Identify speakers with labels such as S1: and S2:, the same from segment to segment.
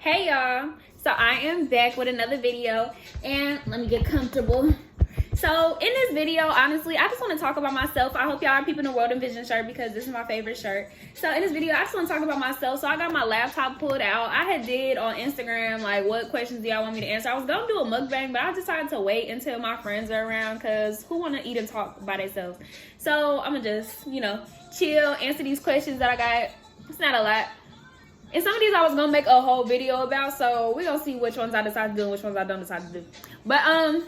S1: Hey y'all, so I am back with another video and let me get comfortable. So in this video, honestly, I just want to talk about myself. I hope y'all are peeping the World and Vision shirt because this is my favorite shirt. So in this video, I just want to talk about myself. So I got my laptop pulled out. I had did on Instagram like what questions do y'all want me to answer. I was gonna do a mukbang, but I decided to wait until my friends are around because who want to eat and talk by themselves? So I'm gonna just, chill, answer these questions that I got. It's not a lot. And some of these I was gonna make a whole video about, so we're gonna see which ones I decide to do and which ones I don't decide to do. But and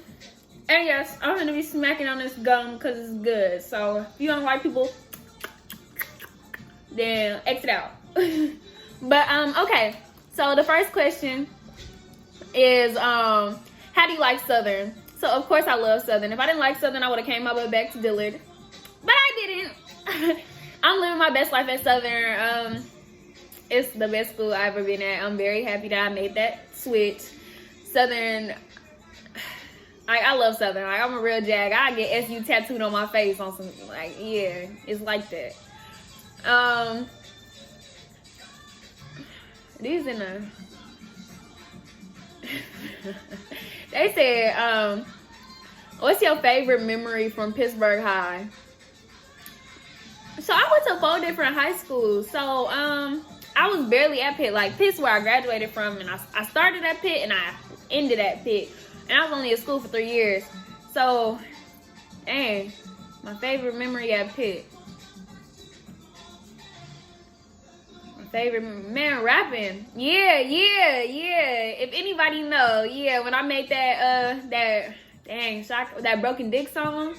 S1: yes, I'm gonna be smacking on this gum because it's good. So if you don't like people, then exit out. But okay. So the first question is how do you like Southern? So of course I love Southern. If I didn't like Southern, I would have came my way back to Dillard. But I didn't. I'm living my best life at Southern. It's the best school I've ever been at. I'm very happy that I made that switch. Southern, I love Southern. Like, I'm a real jag. I get SU tattooed on my face on some, like, yeah, it's like that. These in the, they said, what's your favorite memory from Pittsburgh High? So I went to 4 different high schools. So, I was barely at Pitt. Like, Pitt's where I graduated from, and I started at Pitt, and I ended at Pitt. And I was only at school for 3 years. So, dang, my favorite memory at Pitt. My favorite, man, rapping. Yeah. If anybody know, yeah, when I made that Broken Dick song,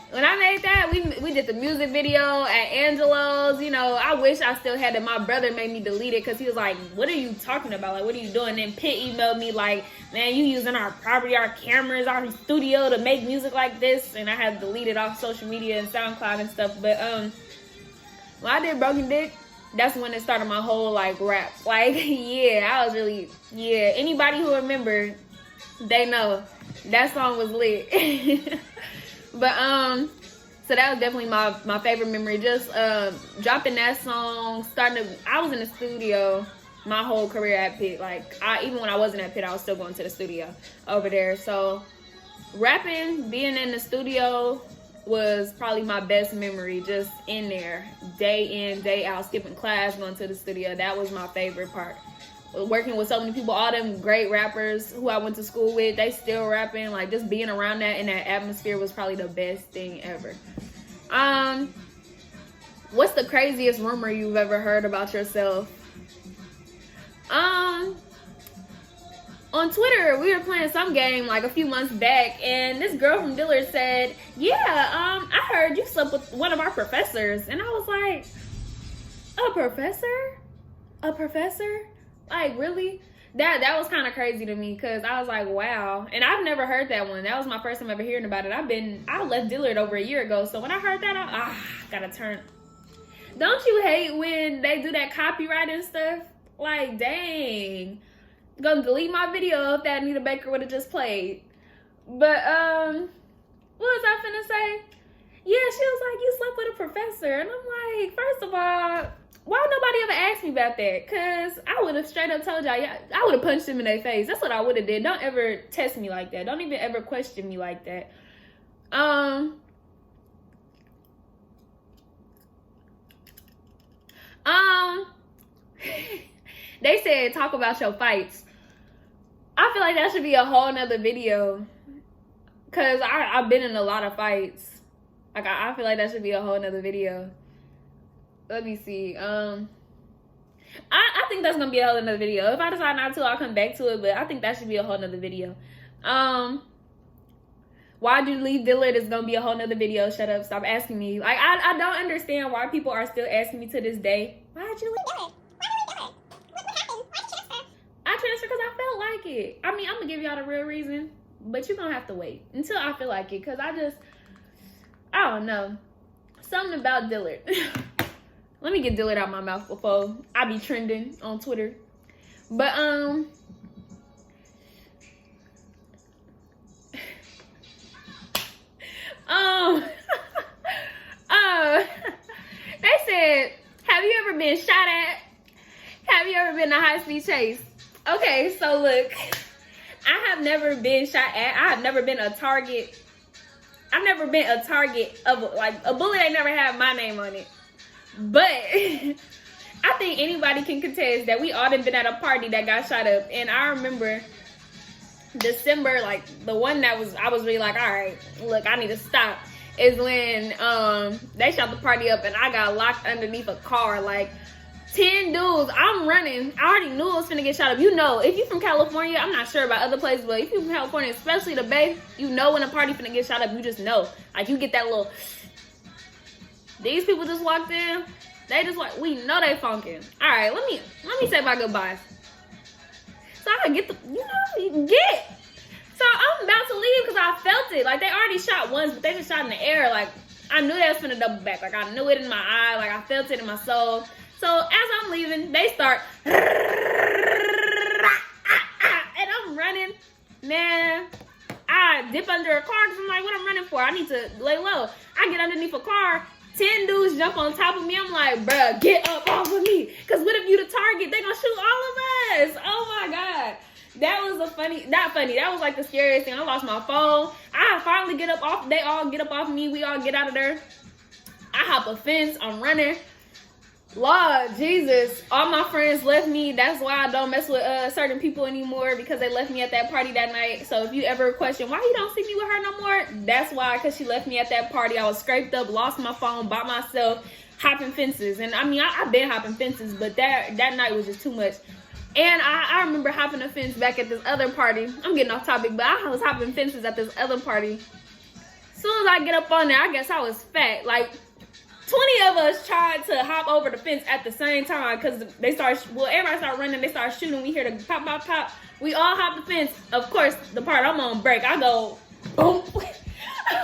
S1: when I made that, we did the music video at Angelo's. I wish I still had it. My brother made me delete it because he was like, what are you talking about? Like, what are you doing? And then Pitt emailed me like, man, you using our property, our cameras, our studio to make music like this. And I had to delete it off social media and SoundCloud and stuff. But when I did Broken Dick, that's when it started my whole like rap. Like, yeah, I was really, yeah. Anybody who remembered, they know that song was lit. But so that was definitely my favorite memory. Just dropping that song, I was in the studio my whole career at Pitt. Like, even when I wasn't at Pitt, I was still going to the studio over there. So rapping, being in the studio was probably my best memory. Just in there, day in, day out, skipping class, going to the studio. That was my favorite part. Working with so many people, all them great rappers who I went to school with, they still rapping. Like, just being around that in that atmosphere was probably the best thing ever. What's the craziest rumor you've ever heard about yourself? On Twitter, we were playing some game like a few months back, and this girl from Dillard said, yeah, I heard you slept with one of our professors. And I was like, a professor? A professor? Like, really? That was kind of crazy to me because I was like, wow. And I've never heard that one. That was my first time ever hearing about it. I left Dillard over a year ago. So when I heard that, I gotta turn. Don't you hate when they do that copyright and stuff? Like, dang. Gonna delete my video if that Anita Baker would have just played. But, what was I finna say? Yeah, she was like, you slept with a professor. And I'm like, first of all, why nobody ever asked me about that? Because I would have straight up told y'all, yeah, I would have punched them in their face. That's what I would have did. Don't ever test me like that. Don't even ever question me like that. They said talk about your fights. I feel like that should be a whole nother video. Because I've been in a lot of fights. Like, I feel like that should be a whole nother video. Let me see. I think that's gonna be a whole nother video. If I decide not to, I'll come back to it. But I think that should be a whole nother video. Why'd you leave Dillard is gonna be a whole nother video. Shut up. Stop asking me. Like, I don't understand why people are still asking me to this day. Why'd you leave Dillard? What happened? Why'd you transfer? I transferred because I felt like it. I mean, I'm gonna give y'all the real reason, but you're gonna have to wait until I feel like it. Cause I don't know. Something about Dillard. Let me get Dillard out my mouth before I be trending on Twitter. But, they said, have you ever been shot at? Have you ever been in a high-speed chase? Okay, so look, I have never been shot at. I have never been a target. I've never been a target of, like, a bullet ain't never had my name on it. But I think anybody can contest that we all done been at a party that got shot up. And I remember December, like, the one that I was really like, all right, look, I need to stop, is when they shot the party up and I got locked underneath a car. Like, 10 dudes, I'm running. I already knew it was finna get shot up. You know, if you from California, I'm not sure about other places, but if you from California, especially the Bay, you know when a party finna get shot up. You just know. Like, you get that little... These people just walked in. They just like, we know they funkin'. All right, let me say my goodbyes. So I can get the, get. So I'm about to leave because I felt it. Like, they already shot once, but they just shot in the air. Like, I knew they was finna double back. Like, I knew it in my eye. Like, I felt it in my soul. So as I'm leaving, they start, and I'm running. Man, I dip under a car because I'm like, what I'm running for? I need to lay low. I get underneath a car. 10 dudes jump on top of me. I'm like, bruh, get up off of me. Because what if you the target? They gonna shoot all of us. Oh my God. That was not funny. That was like the scariest thing. I lost my phone. I finally get up off. They all get up off me. We all get out of there. I hop a fence. I'm running. Lord Jesus, all my friends left me. That's why I don't mess with certain people anymore, because they left me at that party that night. So if you ever question why you don't see me with her no more, that's why, because she left me at that party. I was scraped up, lost my phone by myself, hopping fences. And I mean, I've been hopping fences, but that night was just too much. And I remember hopping a fence back at this other party. I'm getting off topic, but I was hopping fences at this other party. As soon as I get up on there, I guess I was fat. Like, 20 of us tried to hop over the fence at the same time, because everybody started running, they started shooting, we hear the pop, pop, pop. We all hop the fence. Of course, the part I'm on break, I go, boom,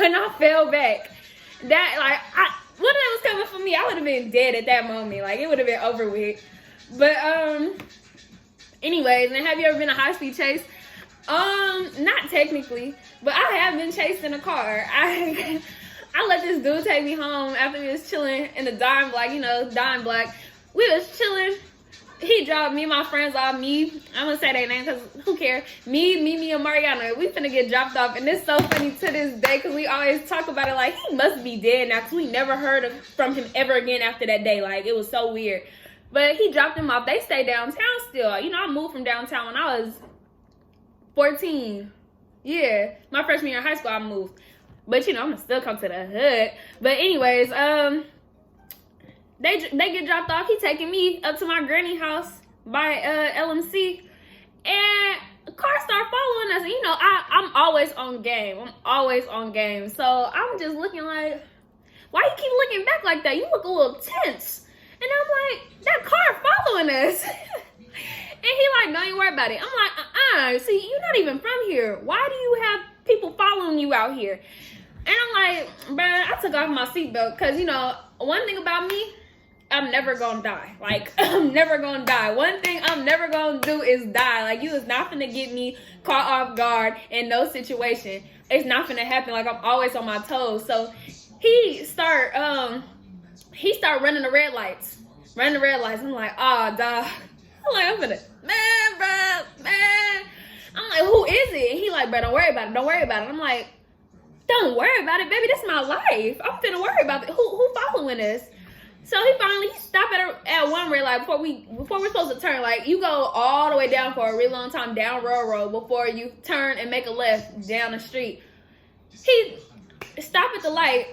S1: and I fell back. That, like, when it was coming for me, I would have been dead at that moment. Like, it would have been over with. But, anyways, and have you ever been a high-speed chase? Not technically, but I have been chased in a car. I let this dude take me home after we was chilling in the Dime Black, Dime Black. We was chilling. He dropped me and my friends off. I'm gonna say their name because who cares? Me, and Mariana. We finna get dropped off. And it's so funny to this day because we always talk about it like he must be dead now, because we never heard from him ever again after that day. Like, it was so weird. But he dropped them off. They stay downtown still. I moved from downtown when I was 14. Yeah, my freshman year in high school I moved. But, I'm going to still come to the hood. But anyways, they get dropped off. He taking me up to my granny house by LMC. And the car start following us. And, I'm always on game. So I'm just looking like, why you keep looking back like that? You look a little tense. And I'm like, that car following us. And he like, don't you worry about it. I'm like, see, you're not even from here. Why do you have people following you out here? And I'm like, bruh, I took off my seatbelt because, one thing about me, I'm never going to die. Like, I'm never going to die. One thing I'm never going to do is die. Like, you is not finna get me caught off guard in no situation. It's not finna happen. Like, I'm always on my toes. So he start running the red lights. I'm like, oh, dog. I'm like, man. I'm like, who is it? And he like, bro, don't worry about it. I'm like, don't worry about it, baby. This is my life. I'm finna worry about it. Who following us? So he finally stopped at one red light before we're supposed to turn. Like, you go all the way down for a really long time down railroad before you turn and make a left down the street. He stopped at the light,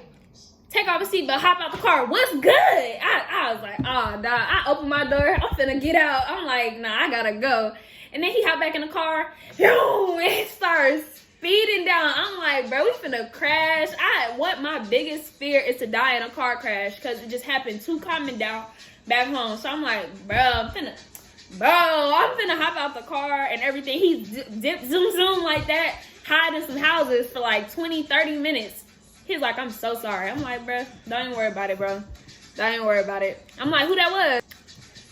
S1: take off his seatbelt, hop out the car. What's good? I was like, oh, dog. I opened my door. I'm finna get out. I'm like, nah, I gotta go. And then he hopped back in the car. And it starts speeding down. I'm like, bro, we finna crash. My biggest fear is to die in a car crash, because it just happened too common down back home. So I'm like, I'm finna hop out the car and everything. He zoom like that, hide in some houses for like 20-30 minutes. He's like, I'm so sorry. I'm like, bro, don't even worry about it, bro. Don't even worry about it. I'm like, who that was?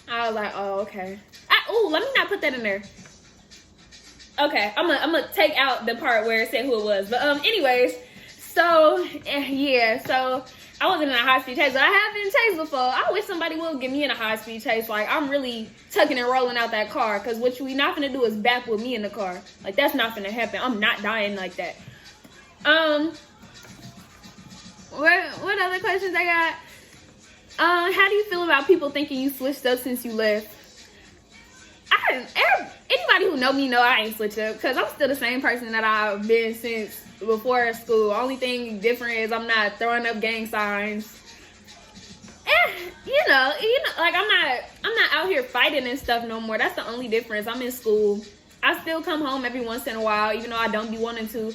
S1: I was like, oh, okay. Let me not put that in there. Okay, I'm gonna take out the part where it said who it was. But anyways, So yeah, so I wasn't in a high speed chase, but I have been chased before. I wish somebody would get me in a high speed chase. Like, I'm really tucking and rolling out that car, because what we not gonna do is back with me in the car. Like, that's not gonna happen. I'm not dying like that. What other questions I got? How do you feel about people thinking you switched up since you left? Anybody who know me know I ain't switched up, because I'm still the same person that I've been since before school. Only thing different is I'm not throwing up gang signs. You know, like I'm not out here fighting and stuff no more. That's the only difference. I'm in school. I still come home every once in a while, even though I don't be wanting to.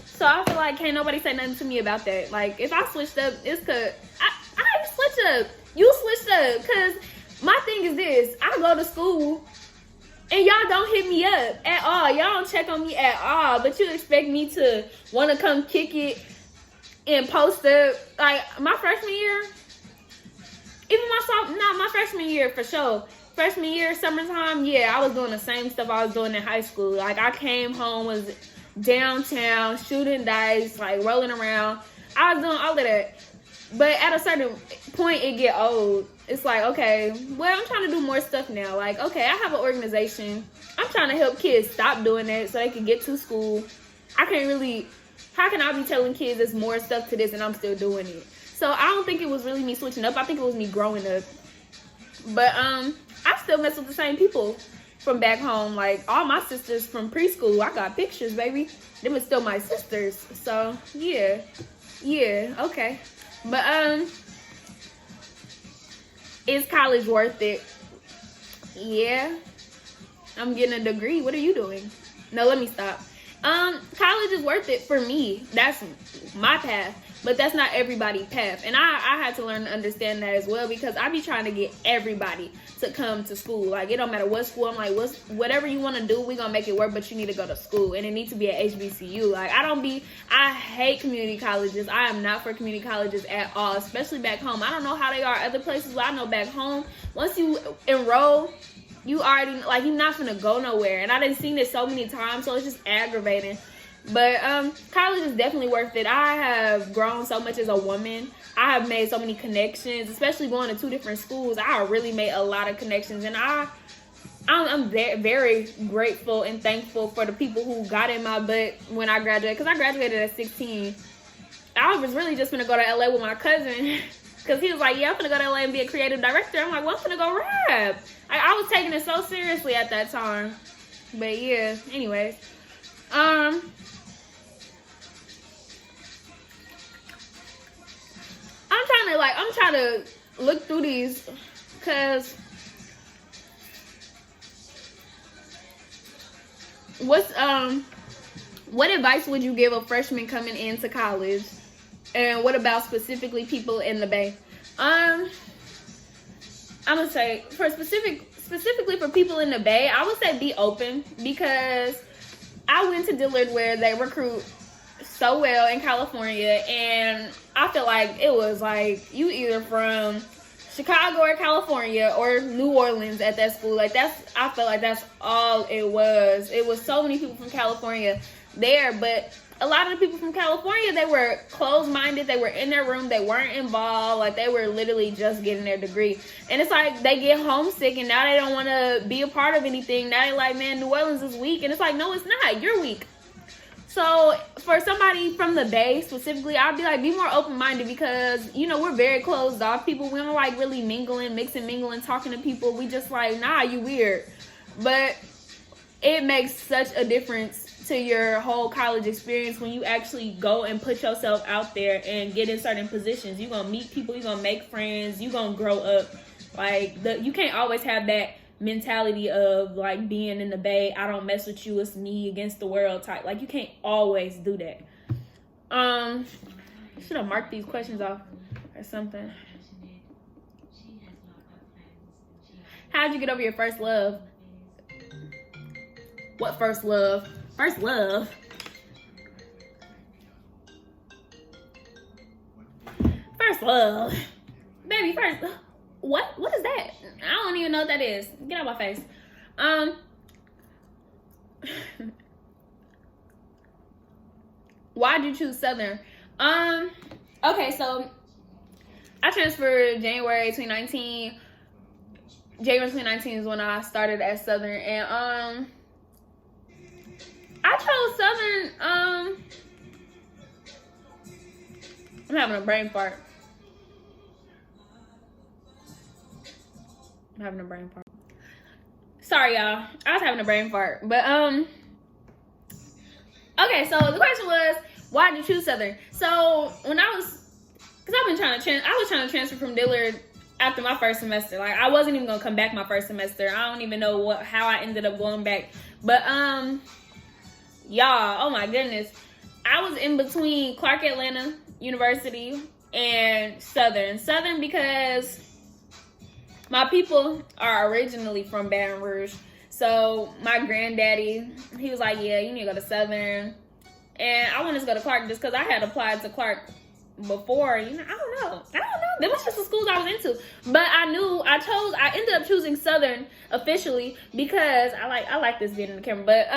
S1: So I feel like can't nobody say nothing to me about that. Like, if I switched up, it's because I didn't switch up. You switched up. Because my thing is this. I go to school and y'all don't hit me up at all. Y'all don't check on me at all. But you expect me to want to come kick it and post up. Like, my freshman year, even my freshman year for sure. Freshman year, summertime, yeah, I was doing the same stuff I was doing in high school. Like, I came home, was downtown, shooting dice, like, rolling around. I was doing all of that. But at a certain point, it get old. It's like, okay, well, I'm trying to do more stuff now. Like, okay, I have an organization. I'm trying to help kids stop doing that so they can get to school. How can I be telling kids there's more stuff to this and I'm still doing it? So I don't think it was really me switching up. I think it was me growing up. But I still mess with the same people from back home. Like, all my sisters from preschool, I got pictures, baby. Them are still my sisters. So, yeah, okay. But, is college worth it? Yeah. I'm getting a degree. What are you doing? No, let me stop. College is worth it for me. That's my path. But that's not everybody's path. And I had to learn to understand that as well, because I be trying to get everybody to come to school. Like, it don't matter what school. I'm like, whatever you want to do, we gonna make it work, but you need to go to school. And it needs to be at HBCU. Like, I hate community colleges. I am not for community colleges at all, especially back home. I don't know how they are other places, but I know back home, once you enroll, you already, like, you're not gonna go nowhere. And I done seen it so many times, so it's just aggravating. But college is definitely worth it. I have grown so much as a woman. I have made so many connections, especially going to 2 different schools. I really made a lot of connections, and I'm very, very grateful and thankful for the people who got in my butt when I graduated, because I graduated at 16. I was really just gonna go to LA with my cousin, because he was like, yeah, I'm gonna go to LA and be a creative director. I'm like, well, I'm gonna go rap. I was taking it so seriously at that time. But yeah, anyways. I'm trying to look through these, because what advice would you give a freshman coming into college? And what about specifically people in the Bay? I'm gonna say specifically for people in the Bay, I would say be open, because I went to Dillard where they recruit so well in California, and I feel like it was like you either from Chicago or California or New Orleans at that school. Like, I felt like that's all it was. It was so many people from California there, but a lot of the people from California, they were closed-minded. They were in their room. They weren't involved. Like, they were literally just getting their degree. And it's like they get homesick, and now they don't want to be a part of anything. Now they're like, man, New Orleans is weak. And it's like, no, it's not. You're weak. So for somebody from the Bay specifically, I'd be like, be more open-minded, because, you know, we're very closed off people. We don't like really mingling, talking to people. We just like, nah, you weird. But it makes such a difference to your whole college experience when you actually go and put yourself out there and get in certain positions. You're going to meet people. You're going to make friends. You're going to grow up. Like, you can't always have that mentality of like being in the Bay, I don't mess with you, it's me against the world type. Like, you can't always do that. I should have marked these questions off or something. How'd you get over your first love? What first love? First love? First love. Baby, first love. What is that? I don't even know what that is. Get out of my face. Why'd you choose Southern? Okay, so I transferred January 2019. January 2019 is when I started at Southern, and I chose Southern. I'm having a brain fart. I'm having a brain fart. Sorry, y'all. I was having a brain fart, but okay. So the question was, why did you choose Southern? So when I was, cause I was trying to transfer from Dillard after my first semester. Like, I wasn't even gonna come back my first semester. I don't even know how I ended up going back. But y'all, oh my goodness, I was in between Clark Atlanta University and Southern. Southern because my people are originally from Baton Rouge. So my granddaddy, he was like, yeah, you need to go to Southern. And I wanted to go to Clark just because I had applied to Clark before. You know, I don't know. That was just the schools I was into. But I ended up choosing Southern officially because I like this being in the camera. But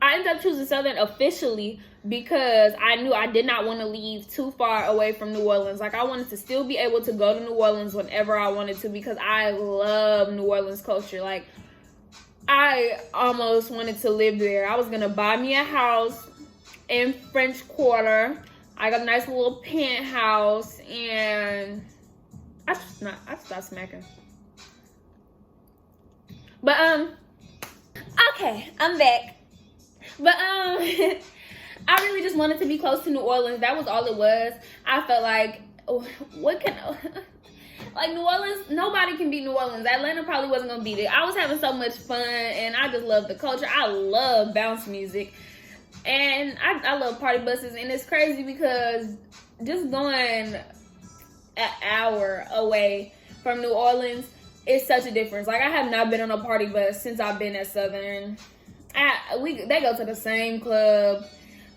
S1: I ended up choosing Southern officially because I knew I did not want to leave too far away from New Orleans. Like, I wanted to still be able to go to New Orleans whenever I wanted to because I love New Orleans culture. Like, I almost wanted to live there. I was going to buy me a house in French Quarter. I got a nice little penthouse, and I stopped smacking. But, okay, I'm back. But, I really just wanted to be close to New Orleans. That was all it was. I felt like, like, New Orleans, nobody can beat New Orleans. Atlanta probably wasn't going to beat it. I was having so much fun, and I just love the culture. I love bounce music, and I love party buses, and it's crazy because just going an hour away from New Orleans is such a difference. Like, I have not been on a party bus since I've been at Southern. They go to the same club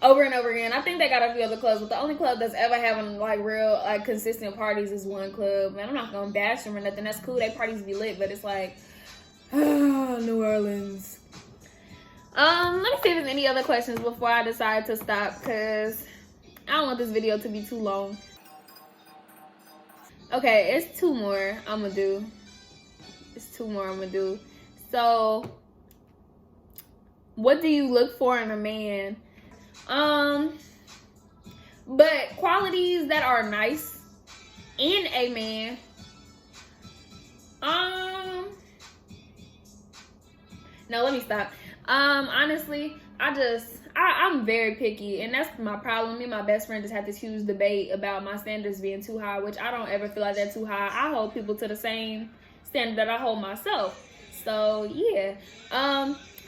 S1: over and over again. I think they got a few other clubs, but the only club that's ever having like real like consistent parties is one club. And I'm not gonna bash them or nothing. That's cool. They parties be lit, but it's like, New Orleans. Let me see if there's any other questions before I decide to stop, because I don't want this video to be too long. Okay, it's two more I'm gonna do. So, what do you look for in a man? But qualities that are nice in a man. No, let me stop. Honestly, I'm very picky, and that's my problem. Me and my best friend just had this huge debate about my standards being too high, which I don't ever feel like they're too high. I hold people to the same standard that I hold myself. So yeah.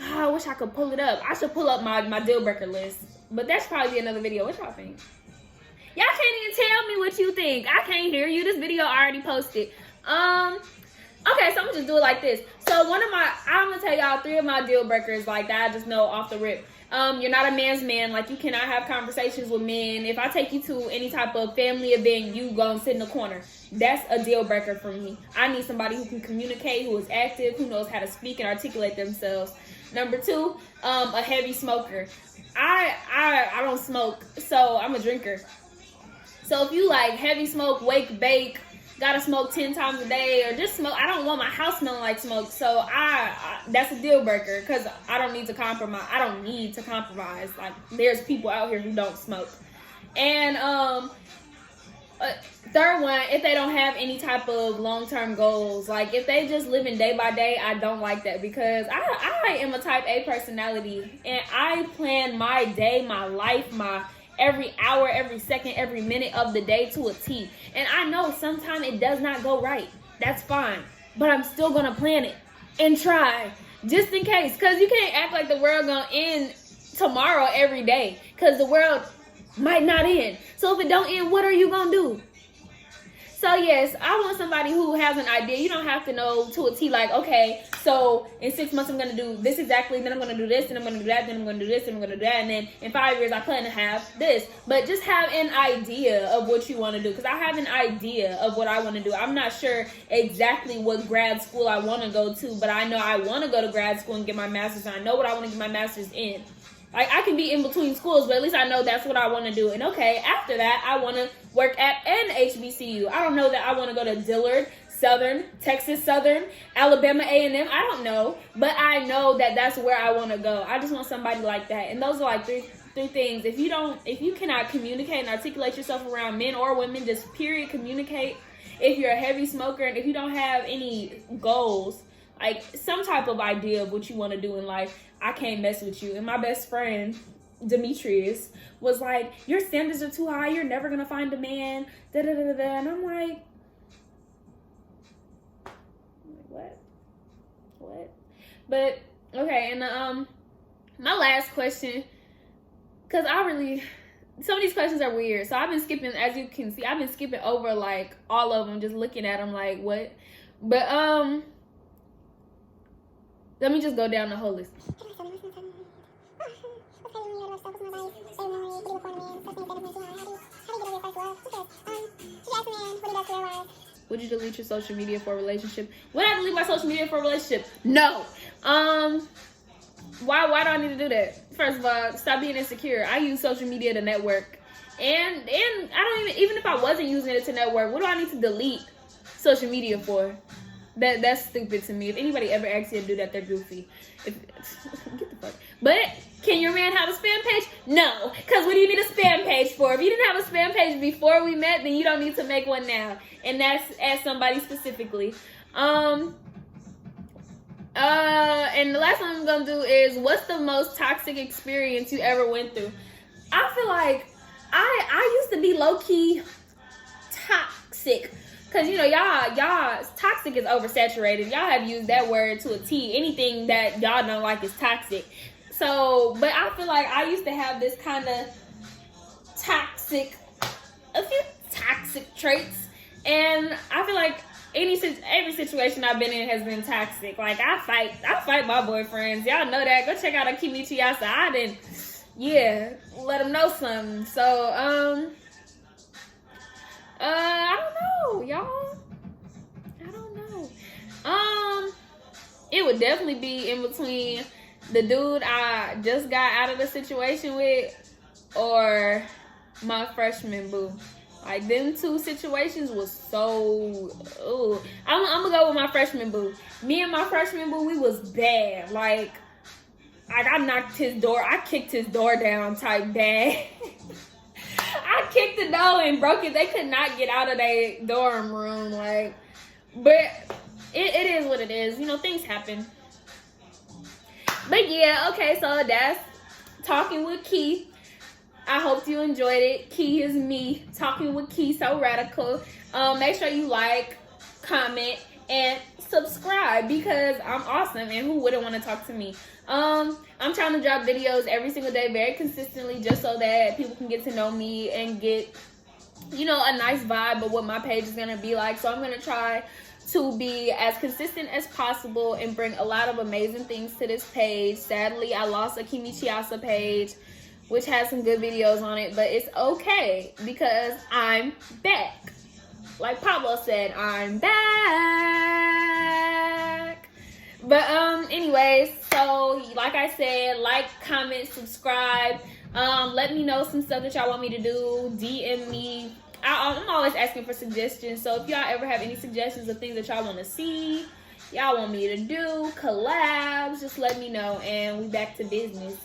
S1: I wish I could pull it up. I should pull up my deal breaker list, but that's probably another video. What y'all think? Y'all can't even tell me what you think. I can't hear you. This video already posted. Okay, so I'm gonna just do it like this. So I'm gonna tell y'all 3 of my deal breakers, like, that I just know off the rip. You're not a man's man. Like, you cannot have conversations with men. If I take you to any type of family event, you gonna sit in the corner. That's a deal breaker for me. I need somebody who can communicate, who is active, who knows how to speak and articulate themselves. Number 2, a heavy smoker. I don't smoke, so I'm a drinker. So if you like heavy smoke, wake, bake, gotta smoke 10 times a day, or just smoke, I don't want my house smelling like smoke. So that's a deal breaker, because I don't need to compromise. Like, there's people out here who don't smoke. And third one, if they don't have any type of long-term goals, like if they just living day by day, I don't like that, because I am a type A personality, and I plan my day, my life, my every hour, every second, every minute of the day to a T. And I know sometimes it does not go right. That's fine. But I'm still gonna plan it and try, just in case, because you can't act like the world gonna end tomorrow every day, because the world might not end. So if it don't end, what are you gonna do? So yes, I want somebody who has an idea. You don't have to know to a T, like, okay, so in 6 months I'm gonna do this exactly, then I'm gonna do this, then I'm gonna do that, then I'm gonna do this, then I'm gonna do that, and then in 5 years I plan to have this. But just have an idea of what you want to do, because I have an idea of what I want to do. I'm not sure exactly what grad school I want to go to, but I know I want to go to grad school and get my master's, and I know what I want to get my master's in. Like, I can be in between schools, but at least I know that's what I want to do. And okay, after that, I want to work at an HBCU. I don't know that I want to go to Dillard, Southern, Texas Southern, Alabama A&M. I don't know, but I know that that's where I want to go. I just want somebody like that. And those are like three things. If you cannot communicate and articulate yourself around men or women, just period, communicate. If you're a heavy smoker and if you don't have any goals, like some type of idea of what you want to do in life, I can't mess with you. And my best friend, Demetrius, was like, your standards are too high. You're never going to find a man. Da, da, da, da, da. And I'm like, what? But, okay, and my last question, because some of these questions are weird. So I've been skipping, as you can see, I've been skipping over, like, all of them, just looking at them like, what? But, let me just go down the whole list. Would you delete your social media for a relationship? Would I delete my social media for a relationship? No. Why do I need to do that? First of all, stop being insecure. I use social media to network. And I don't even if I wasn't using it to network, what do I need to delete social media for? That's stupid to me. If anybody ever asks you to do that, they're goofy. Get the fuck. But can your man have a spam page? No. Because what do you need a spam page for? If you didn't have a spam page before we met, then you don't need to make one now. And that's as somebody specifically. And the last one I'm gonna do is, what's the most toxic experience you ever went through? I feel like I used to be low-key toxic. Because, you know, y'all, toxic is oversaturated. Y'all have used that word to a T. Anything that y'all don't like is toxic. So, but I feel like I used to have this kind of a few toxic traits. And I feel like every situation I've been in has been toxic. Like, I fight my boyfriends. Y'all know that. Go check out Akimichi Outside and, yeah, let them know something. So, I don't know, y'all. I don't know. It would definitely be in between the dude I just got out of the situation with or my freshman boo. Like, them two situations was so... Ooh. I'm gonna go with my freshman boo. Me and my freshman boo, we was bad. Like I knocked his door. I kicked his door down type bad. I kicked the door and broke it. They could not get out of their dorm room. Like, but it is what it is. You know, things happen. But yeah, okay, so that's Talking with Key. I hope you enjoyed it. Key is me talking with Key, so radical. Make sure you like, comment, and subscribe because I'm awesome and who wouldn't want to talk to me? I'm trying to drop videos every single day very consistently just so that people can get to know me and get, you know, a nice vibe of what my page is going to be like. So I'm going to try to be as consistent as possible and bring a lot of amazing things to this page. Sadly, I lost a Akimichi Asa page, which has some good videos on it, but it's okay because I'm back. Like Pablo said, I'm back. But anyways, so like I said, like, comment, subscribe. Let me know some stuff that y'all want me to do. DM me. I'm always asking for suggestions. So if y'all ever have any suggestions of things that y'all want to see, y'all want me to do, collabs, just let me know. And we back to business.